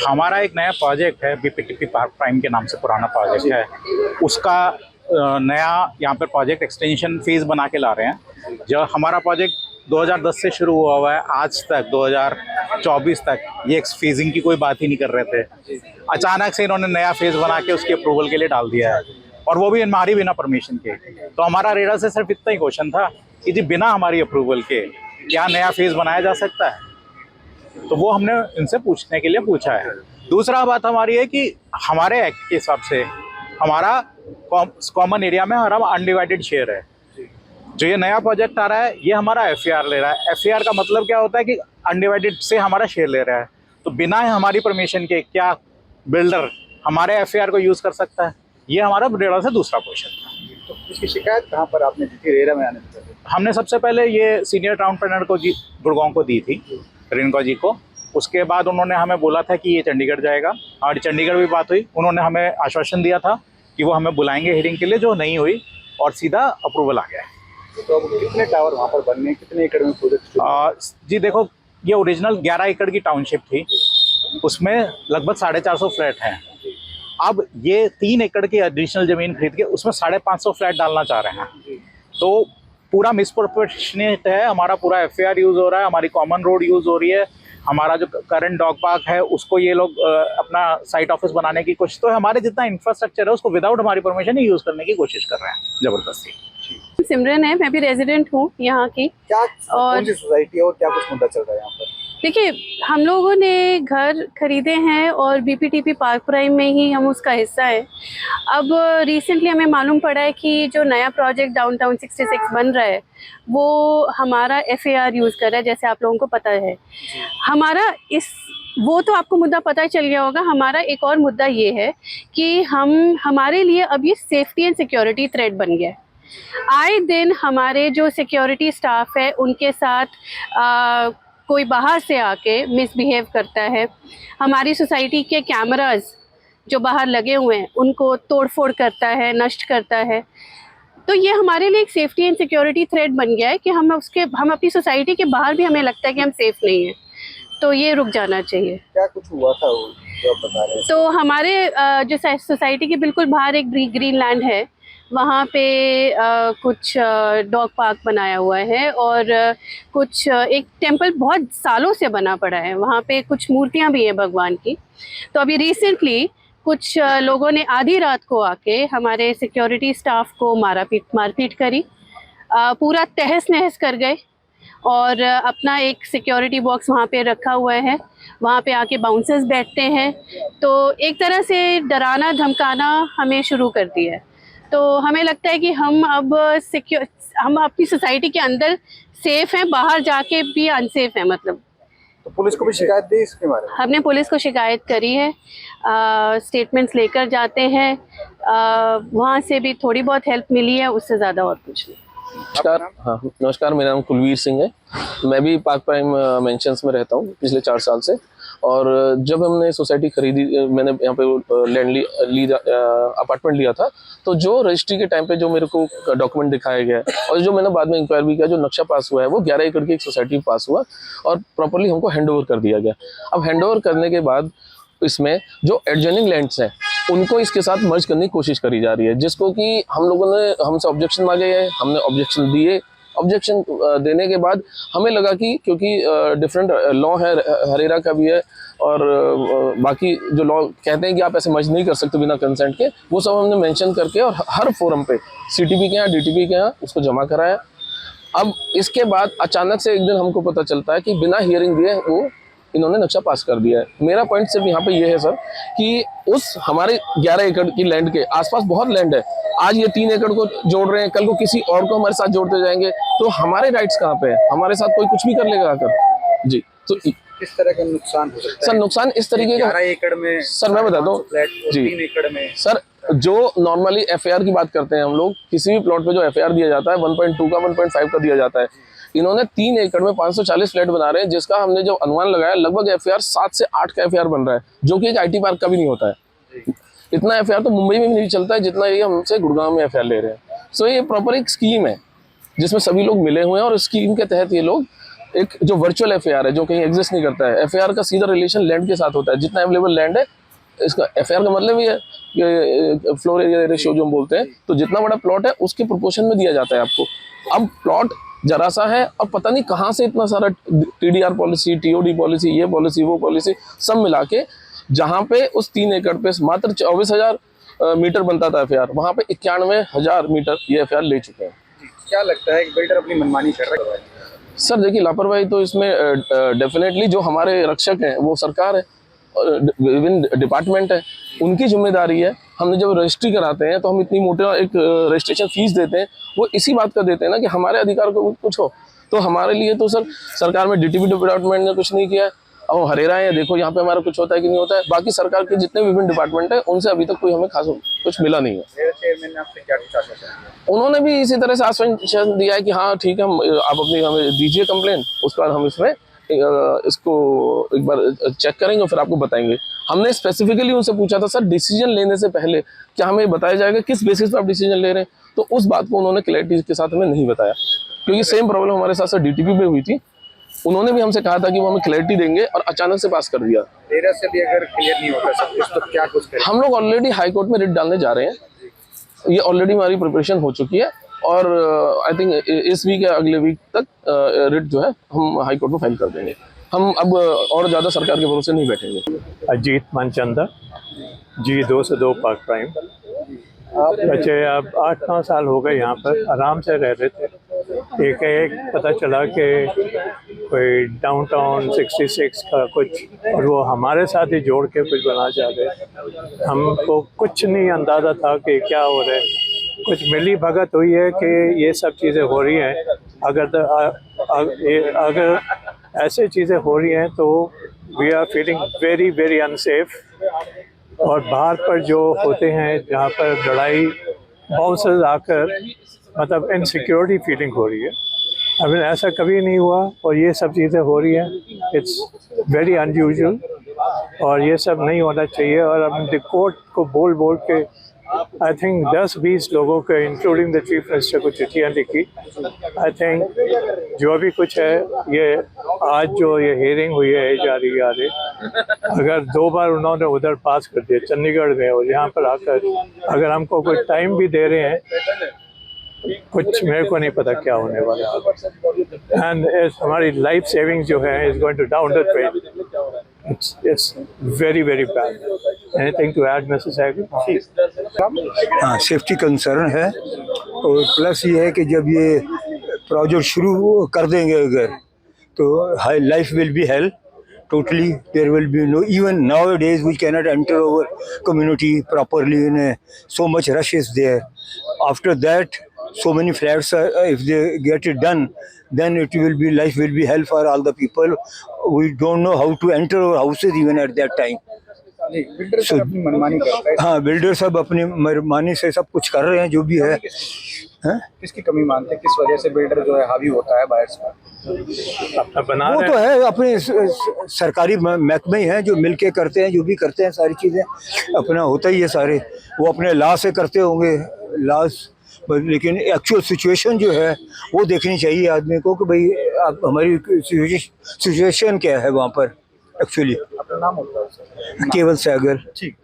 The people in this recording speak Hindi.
हमारा एक नया प्रोजेक्ट है, बीपीटीपी पार्क प्राइम के नाम से पुराना प्रोजेक्ट है। उसका नया यहाँ पर प्रोजेक्ट एक्सटेंशन फेज़ बना के ला रहे हैं। जो हमारा प्रोजेक्ट 2010 से शुरू हुआ है, आज तक 2024 तक ये फेजिंग की कोई बात ही नहीं कर रहे थे। अचानक से इन्होंने नया फेज़ बना के उसके अप्रूवल के लिए डाल दिया है, और वो भी हमारी बिना परमिशन के। तो हमारा रेडा से सिर्फ इतना ही क्वेश्चन था कि जी बिना हमारी अप्रूवल के क्या नया फेज़ बनाया जा सकता है, तो वो हमने इनसे पूछने के लिए पूछा है। दूसरा बात हमारी है कि हमारे एक्ट के हिसाब से हमारा कॉमन एरिया में हमारा अनडिवाइडेड शेयर है। जो ये नया प्रोजेक्ट आ रहा है ये हमारा एफएआर ले रहा है। एफएआर का मतलब क्या होता है कि अनडिवाइडेड से हमारा शेयर ले रहा है। तो बिना हमारी परमिशन के क्या बिल्डर हमारे एफएआर को यूज़ कर सकता है? ये हमारा रेरा से दूसरा क्वेश्चन था। तो इसकी शिकायत कहाँ पर आपने दी थी रेरा में आने से? हमने सबसे पहले ये सीनियर टाउन प्लानर को जी गुड़गांव को दी थी, रिंका जी को। उसके बाद उन्होंने हमें बोला था कि ये चंडीगढ़ जाएगा। हमारी चंडीगढ़ भी बात हुई, उन्होंने हमें आश्वासन दिया था कि वो हमें बुलाएंगे हियरिंग के लिए, जो नहीं हुई और सीधा अप्रूवल आ गया है। तो अब कितने टावर वहाँ पर बनने हैं, कितने एकड़ में प्रोजेक्ट? जी देखो, ये ओरिजिनल 11 एकड़ की टाउनशिप थी, उसमें लगभग 450 फ्लैट हैं। अब ये 3 एकड़ की एडिशनल ज़मीन खरीद के उसमें 550 फ्लैट डालना चाह रहे हैं। तो पूरा मिसप्रोपोर्शनेट है। हमारा पूरा एफएआर यूज़ हो रहा है, हमारी कॉमन रोड यूज़ हो रही है, हमारा जो करंट डॉग पार्क है उसको ये लोग अपना साइट ऑफिस बनाने की कोशिश, तो हमारे जितना इंफ्रास्ट्रक्चर है उसको विदाउट हमारी परमिशन ही यूज़ करने की कोशिश कर रहे हैं ज़बरदस्ती। सिमरन है, मैं भी रेजिडेंट हूँ यहाँ की। क्या कौन सी सोसाइटी है और क्या कुछ मुद्दा चल रहा है यहाँ पर? देखिए, हम लोगों ने घर खरीदे हैं और बीपीटीपी पार्क प्राइम में ही हम उसका हिस्सा है। अब रिसेंटली हमें मालूम पड़ा है कि जो नया प्रोजेक्ट डाउनटाउन 66 बन रहा है वो हमारा एफएआर यूज़ कर रहा है, जैसे आप लोगों को पता है। हमारा वो तो आपको मुद्दा पता ही चल गया होगा। हमारा एक और मुद्दा ये है कि हमारे लिए अब ये सेफ्टी एंड सिक्योरिटी थ्रेट बन गया है। आए दिन हमारे जो सिक्योरिटी स्टाफ है उनके साथ कोई बाहर से आके मिसबिहेव करता है। हमारी सोसाइटी के कैमरास जो बाहर लगे हुए हैं उनको तोड़फोड़ करता है, नष्ट करता है। तो ये हमारे लिए एक सेफ्टी एंड सिक्योरिटी थ्रेट बन गया है कि हम अपनी सोसाइटी के बाहर भी हमें लगता है कि हम सेफ नहीं हैं। तो ये रुक जाना चाहिए। क्या कुछ हुआ था वो जो आप बता रहे हैं? तो हमारे जो सोसाइटी के बिल्कुल बाहर एक ग्रीन लैंड है, वहाँ पे कुछ डॉग पार्क बनाया हुआ है और कुछ एक टेम्पल बहुत सालों से बना पड़ा है। वहाँ पे कुछ मूर्तियाँ भी हैं भगवान की। तो अभी रिसेंटली कुछ लोगों ने आधी रात को आके हमारे सिक्योरिटी स्टाफ को मारपीट करी, पूरा तहस नहस कर गए और अपना एक सिक्योरिटी बॉक्स वहाँ पे रखा हुआ है। वहाँ पे आके बाउंसर्स बैठते हैं। तो एक तरह से डराना धमकाना हमें शुरू कर दिया है। तो हमें लगता है कि हम अब हम अपनी सोसाइटी के अंदर सेफ हैं, बाहर जाके भी अनसेफ हैं। मतलब तो पुलिस को भी शिकायत दी इसके बारे में? हमने पुलिस को शिकायत करी है, स्टेटमेंट्स लेकर जाते हैं। वहाँ से भी थोड़ी बहुत हेल्प मिली है, उससे ज़्यादा और कुछ नहीं। नमस्कार। हाँ नमस्कार, मेरा नाम कुलवीर सिंह है। मैं भी पार्क प्राइम मेंशंस में रहता हूँ पिछले 4 साल से। और जब हमने सोसाइटी खरीदी, मैंने यहाँ पे लैंड अपार्टमेंट लिया था, तो जो रजिस्ट्री के टाइम पे जो मेरे को डॉक्यूमेंट दिखाया गया और जो मैंने बाद में इंक्वायर भी किया, जो नक्शा पास हुआ है वो 11 एकड़ की एक सोसाइटी पास हुआ और प्रॉपर्ली हमको हैंड ओवर कर दिया गया। अब हैंड ओवर करने के बाद इसमें जो एडजॉइनिंग लैंड्स हैं उनको इसके साथ मर्ज करने की कोशिश करी जा रही है, जिसको कि हम लोगों ने हमसे ऑब्जेक्शन मांगे हैं, हमने ऑब्जेक्शन दिए। ऑब्जेक्शन देने के बाद हमें लगा कि क्योंकि डिफरेंट लॉ है, हरेरा का भी है और बाकी जो लॉ कहते हैं कि आप ऐसे मर्ज नहीं कर सकते बिना कंसेंट के, वो सब हमने मेंशन करके और हर फोरम पे सीटीपी के यहाँ, डीटीपी के यहाँ उसको जमा कराया। अब इसके बाद अचानक से एक दिन हमको पता चलता है कि बिना हियरिंग दिए वो इन्होंने नक्शा पास कर दिया है। मेरा पॉइंट सिर्फ यहाँ पे ये है सर कि उस हमारे 11 एकड़ की लैंड के आसपास बहुत लैंड है। आज ये 3 एकड़ को जोड़ रहे हैं, कल को किसी और को हमारे साथ जोड़ते जाएंगे, तो हमारे राइट्स कहाँ पे है? हमारे साथ कोई कुछ भी कर लेगा आकर जी। तो किस तरह का नुकसान हो सकता है? सर नुकसान इस तरीके का 11 एकड़ में सर मैं बताता हूँ जी। 3 एकड़ में सर जो नॉर्मली एफआईआर की बात करते हैं हम लोग, किसी भी प्लॉट पे जो एफआईआर दिया जाता है 1.2 का 1.5 का दिया जाता है। इन्होंने 3 एकड़ में 540 फ्लैट बना रहे हैं, जिसका हमने जो अनुमान लगाया लगभग एफआईआर 7 से 8 का एफआईआर बन रहा है, जो कि एक आईटी पार्क का भी नहीं होता है। इतना एफआईआर तो मुंबई में भी नहीं चलता है जितना ये हमसे गुड़गांव में एफआईआर ले रहे हैं। सो ये प्रॉपर एक स्कीम है जिसमें सभी लोग मिले हुए हैं और स्कीम के तहत ये लोग एक जो वर्चुअल एफआईआर है जो कहीं एग्जिस्ट नहीं करता है। एफआईआर का सीधा रिलेशन लैंड के साथ होता है, जितना अवेलेबल लैंड है, इसका एफआईआर का मतलब ही है कि फ्लोर एरिया रेशियो जो हम बोलते हैं, तो जितना बड़ा प्लॉट है उसके प्रोपोर्शन में दिया जाता है आपको। अब प्लॉट जरा सा है और पता नहीं कहाँ से इतना सारा टीडीआर पॉलिसी, टीओडी पॉलिसी, ये पॉलिसी, वो पॉलिसी सब मिला के, जहाँ पे उस 3 एकड़ पे मात्र 24,000 मीटर बनता था एफआईआर, वहाँ पे 91,000 मीटर ये एफआईआर ले चुके हैं। क्या लगता है कि बिल्डर अपनी मनमानी कर रहा है? सर देखिए, लापरवाही तो इसमें डेफिनेटली जो हमारे रक्षक हैं वो सरकार है, विभिन्न डिपार्टमेंट है, उनकी जिम्मेदारी है। हमने जब रजिस्ट्री कराते हैं तो हम इतनी मोटा एक रजिस्ट्रेशन फीस देते हैं, वो इसी बात का देते हैं ना कि हमारे अधिकार को कुछ हो। तो हमारे लिए तो सर सरकार में डीटीपी डिपार्टमेंट ने कुछ नहीं किया है, अब हरेरा है, देखो यहाँ पे हमारा कुछ होता है कि नहीं होता है। बाकी सरकार के जितने विभिन्न डिपार्टमेंट है उनसे अभी तक कोई हमें खास कुछ मिला नहीं है। चेयरमैन ने आपसे क्या कुछ आश्वासन दिया? उन्होंने भी इसी तरह से आश्वासन दिया है कि हाँ ठीक है, आप अपनी हमें दीजिए कंप्लेन, उसके बाद हम इसमें इसको एक बार चेक करेंगे और फिर आपको बताएंगे। हमने स्पेसिफिकली उनसे पूछा था सर डिसीजन लेने से पहले क्या हमें बताया जाएगा किस बेसिस पर आप डिसीजन ले रहे हैं, तो उस बात को उन्होंने क्लैरिटी के साथ हमें नहीं बताया, क्योंकि सेम प्रॉब्लम हमारे साथ सर डीटीपी पे हुई थी। उन्होंने भी हमसे कहा था कि वो हमें क्लैरिटी देंगे और अचानक से पास कर दिया। तेरह से भी अगर क्लियर नहीं होता सब कुछ, तो क्या कुछ करें? हम लोग ऑलरेडी हाई कोर्ट में रिट डालने जा रहे हैं, ये ऑलरेडी हमारी प्रिपरेशन हो चुकी है और आई थिंक इस वीक या अगले वीक तक रिट जो है हम हाई कोर्ट में फाइल कर देंगे। हम अब और ज़्यादा सरकार के भरोसे नहीं बैठेंगे। अजीत मनचंदा जी, 202 पार्क प्राइम। बच्चे अब 8-9 साल हो गए यहाँ पर आराम से रह रहे थे। एक पता चला कि कोई डाउनटाउन 66 का कुछ, और वो हमारे साथ ही जोड़ के कुछ बना जा रहे। हमको कुछ नहीं अंदाज़ा था कि क्या हो रहा है। कुछ मिली भगत हुई है कि ये सब चीज़ें हो रही हैं। अगर ऐसे चीज़ें हो रही हैं तो we are feeling very very unsafe. और बाहर पर जो होते हैं जहाँ पर लड़ाई बाउंसर्स आकर, मतलब इनसिक्योरिटी फीलिंग हो रही है। अभी ऐसा कभी नहीं हुआ और ये सब चीज़ें हो रही हैं। इट्स वेरी अनयूजुअल और ये सब नहीं होना चाहिए। और अब कोर्ट को बोल बोल के आई थिंक 10-20 लोगों को इंक्लूडिंग द चीफ मिनिस्टर को चिट्ठियाँ लिखी। आई थिंक जो भी कुछ है, ये आज जो ये हियरिंग हुई है HRERA, अगर 2 बार उन्होंने उधर पास कर दिया चंडीगढ़ में और यहाँ पर आकर अगर हमको कोई टाइम भी दे रहे हैं, कुछ मेरे को नहीं पता क्या होने वाला है। एंड हमारी लाइफ सेविंग जो है is going to down the train. It's very very bad. Anything to add Mrs Hagel? हाँ, सेफ्टी कंसर्न है। और प्लस ये है कि जब ये प्रोजेक्ट शुरू कर देंगे अगर, तो high life will be hello totally. There will be no, even nowadays we cannot enter our community properly in so much rush is there. After that, so many flats are, if they get it done, then it will be, life will be hell for all the people. We don't know how to enter our houses even at that time. Builder सब अपनी मनमानी करता है। हाँ, बिल्डर सब अपनी मनमानी से सब कुछ कर रहे हैं जो भी है। किसकी कमी मानते हैं, किस वजह से बिल्डर जो है हावी होता है बायर्स पर? वो तो है अपने सरकारी महकमे ही हैं जो मिलके करते हैं, जो भी करते हैं सारी चीज़ें अपना होता ही है सारे। वो अपने लॉ से करते होंगे लॉस, लेकिन एक्चुअल सिचुएशन जो है वो देखनी चाहिए आदमी को कि भाई आप हमारी सिचुएशन क्या है वहाँ पर एक्चुअली। अपना नाम होता है केवल सहगल। ठीक।